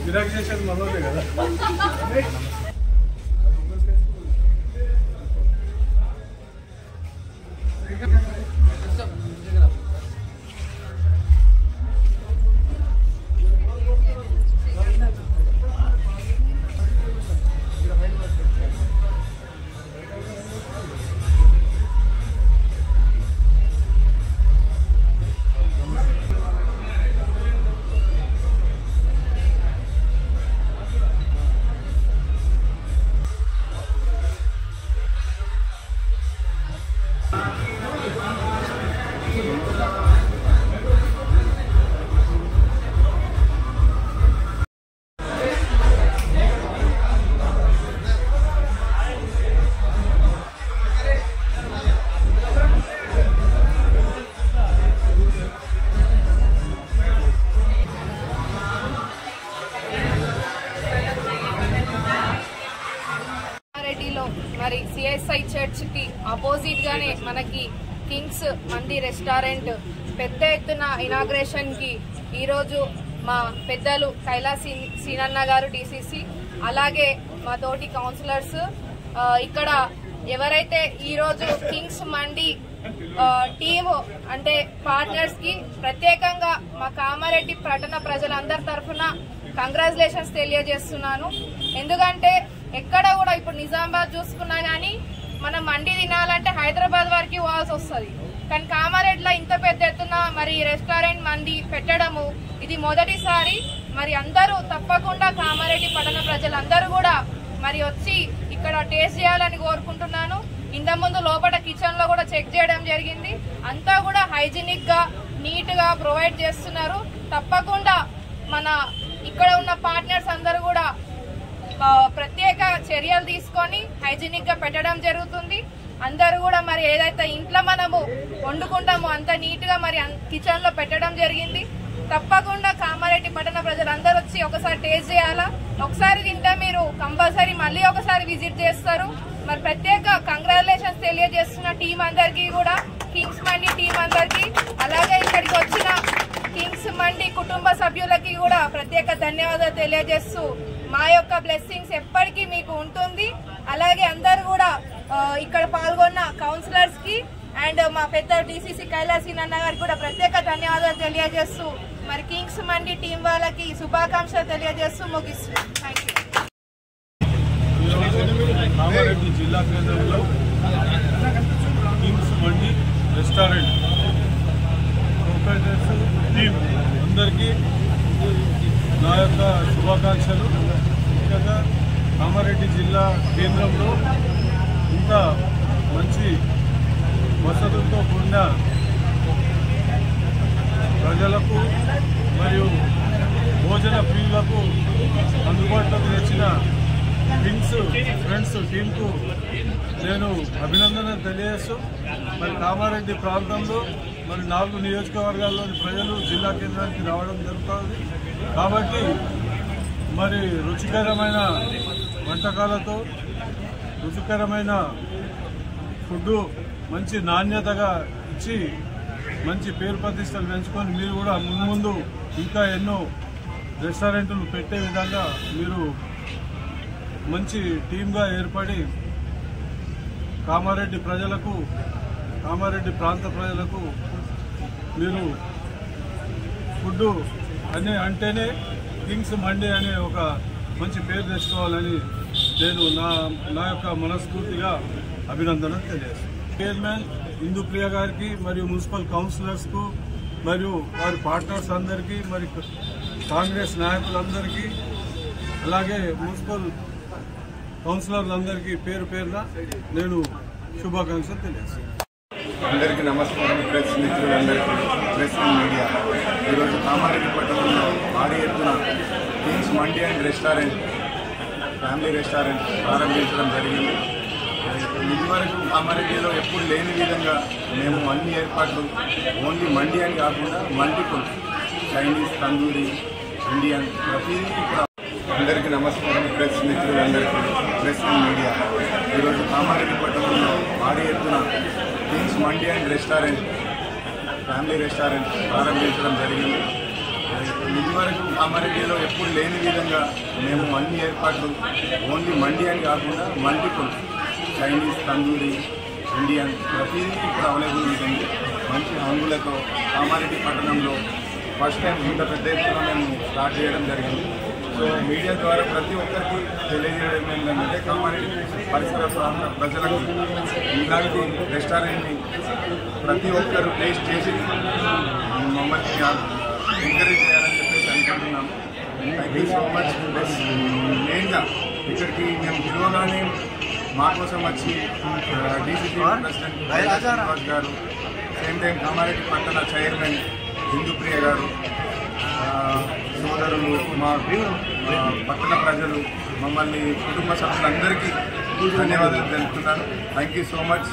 విరాక్ చేసేది మనోడే కదా. మరి సిఎస్ఐ చర్చ్ కి ఆపోజిట్ గానే మనకి కింగ్స్ మండి రెస్టారెంట్ పెద్ద ఎత్తున ఇనాగ్రేషన్ కి ఈరోజు మా పెద్దలు కైలాసి సీనన్న గారు డిసిసి, అలాగే మా తోటి కౌన్సిలర్స్, ఇక్కడ ఎవరైతే ఈరోజు కింగ్స్ మండి టీమ్ అంటే పార్ట్నర్స్ కి ప్రత్యేకంగా మా కామారెడ్డి పట్టణ ప్రజలందరి తరఫున కంగ్రాచులేషన్స్ తెలియజేస్తున్నాను. ఎందుకంటే ఎక్కడ కూడా ఇప్పుడు నిజామాబాద్ చూసుకున్నా గానీ మనం మండి తినాలంటే హైదరాబాద్ వరకు పోవాల్సి వస్తుంది. కానీ కామారెడ్డిలో ఇంత పెద్ద ఎత్తున మరి రెస్టారెంట్ మండి పెట్టడము ఇది మొదటిసారి. మరి అందరూ తప్పకుండా కామారెడ్డి పట్టణ ప్రజలందరూ కూడా మరి వచ్చి ఇక్కడ టేస్ట్ చేయాలని కోరుకుంటున్నాను. ఇంత ముందు లోపల కిచెన్ లో కూడా చెక్ చేయడం జరిగింది. అంతా కూడా హైజీనిక్ గా నీట్ గా ప్రొవైడ్ చేస్తున్నారు. తప్పకుండా మన ఇక్కడ ఉన్న పార్ట్నర్స్ అందరూ కూడా ప్రత్యేక చర్యలు తీసుకొని హైజీనిక్ గా పెట్టడం జరుగుతుంది. అందరూ కూడా మరి ఏదైతే ఇంట్లో మనము వండుకుంటామో అంత నీట్ గా మరి కిచెన్ లో పెట్టడం జరిగింది. తప్పకుండా కామారెడ్డి పట్టణ ప్రజలందరూ వచ్చి ఒకసారి టేస్ట్ చేయాలా. ఒకసారి తింటే మీరు కంపల్సరీ మళ్ళీ ఒకసారి విజిట్ చేస్తారు. మరి ప్రత్యేక కంగ్రాచులేషన్స్ తెలియజేస్తున్న టీం అందరికీ కూడా, కింగ్స్ మండి టీం అందరికీ, అలాగే ఇక్కడికి వచ్చిన కింగ్స్ మండి కుటుంబ సభ్యులకి కూడా ప్రత్యేక ధన్యవాదాలు తెలియజేస్తూ మా యొక్క బ్లెస్సింగ్స్ ఎప్పటికీ మీకు ఉంటుంది. అలాగే అందరూ కూడా ఇక్కడ పాల్గొన్న కౌన్సిలర్స్ కి అండ్ మా పెద్ద డిసిసి కైలాసి నాన్న గారికి కూడా ప్రత్యేక ధన్యవాదాలు తెలియజేస్తూ మరి కింగ్స్ మండి టీం వాళ్ళకి శుభాకాంక్షలు తెలియజేస్తూ ముగిస్తున్నాం. Thank you. కామారెడ్డి జిల్లా కేంద్రంలో కింగ్స్ మండి రెస్టారెంట్ ప్రొపరైటర్స్ టీం అందరికీ నా యొక్క శుభాకాంక్షలు. ముఖ్యంగా కామారెడ్డి జిల్లా కేంద్రంలో ఇంత మంచి వసతులతో కూడిన ప్రజలకు మరియు భోజన ప్రియులకు అందుబాటులోకి తెచ్చిన కింగ్స్ ఫ్రెండ్స్ టీంకు నేను అభినందనలు తెలియజేస్తూ మరి కామారెడ్డి ప్రాంతంలో మరి 4 నియోజకవర్గాల్లోని ప్రజలు జిల్లా కేంద్రానికి రావడం జరుగుతుంది. కాబట్టి మరి రుచికరమైన వంటకాలతో రుచికరమైన ఫుడ్డు మంచి నాణ్యతగా ఇచ్చి మంచి పేరు ప్రతిష్టలు పెంచుకొని మీరు కూడా ముందు ఇంకా ఎన్నో రెస్టారెంట్లు పెట్టే విధంగా మీరు మంచి టీమ్గా ఏర్పడి కామారెడ్డి ప్రజలకు, కామారెడ్డి ప్రాంత ప్రజలకు మీరు ఫుడ్డు అంటేనే కింగ్స్ మండి అనే ఒక మంచి పేరు తెచ్చుకోవాలని నేను నా యొక్క మనస్ఫూర్తిగా అభినందనలు తెలియజేస్తాను. చైర్మన్ ఇందుప్రియ గారికి మరియు మున్సిపల్ కౌన్సిలర్స్కు మరియు వారి పార్ట్నర్స్ అందరికీ, మరి కాంగ్రెస్ నాయకులందరికీ, అలాగే మున్సిపల్ కౌన్సిలర్లందరికీ పేరు పేరున నేను శుభాకాంక్షలు తెలియజేస్తాను. అందరికీ నమస్కారం. ప్రెస్ మిత్రులందరికీ, ప్రెస్ మీడియా. ఈరోజు కామారెడ్డి పట్టణంలో భారీ ఎత్తున Kings mandi and restaurant, family restaurant ప్రారంభించడం జరిగింది. ఇదివరకు కామారెడ్డిలో ఎప్పుడు లేని విధంగా మేము అన్ని ఏర్పాట్లు ఓన్లీ మండి అని కాకుండా మల్టిపుల్ చైనీస్, తందూరి, ఇండియన్ ప్రతిదీ ఇక్కడ. అందరికీ నమస్కారం. ప్రెస్ మిత్రులందరికీ, ప్రెస్ మీడియా. ఈరోజు కామారెడ్డి పట్టణంలో భారీ ఎత్తున Kings mandi and restaurant, family restaurant ప్రారంభించడం జరిగింది. ఇదివరకు కామారెడ్డిలో ఎప్పుడు లేని విధంగా మేము అన్ని ఏర్పాట్లు ఓన్లీ మండి అని కాకుండా మల్టిపుల్ చైనీస్, తందూరి, ఇండియన్ ప్రతిదీ ఇప్పుడు అవైలబుల్ ఉంటుంది. మంచి హంగులతో కామారెడ్డి పట్టణంలో ఫస్ట్ టైం ఇంత పెద్ద ఎత్తున మేము స్టార్ట్ చేయడం జరిగింది. సో మీడియా ద్వారా ప్రతి ఒక్కరికి తెలియజేయడం ఏంటంటే కామారెడ్డి పరిసర ప్రాంత ప్రజలకు ఇలాంటి రెస్టారెంట్ని ప్రతి ఒక్కరు టేస్ట్ చేసి మమ్మల్ని ఎంకరేజ్ చేయాలని చెప్పేసి అనుకుంటున్నాము. Thank you so much. Plus మెయిన్గా ఇక్కడికి మేము పిలవగానే మా కోసం వచ్చి డీసీసీ ప్రెసిడెంట్ శ్రీనివాస్ గారు, సేమ్ టైం కామారెడ్డి పట్టణ చైర్మన్ హిందూప్రియ గారు, సోదరులు, మా పట్టణ ప్రజలు, మమ్మల్ని కుటుంబ సభ్యులందరికీ ధన్యవాదాలు తెలుపుతున్నాను. Thank you so much.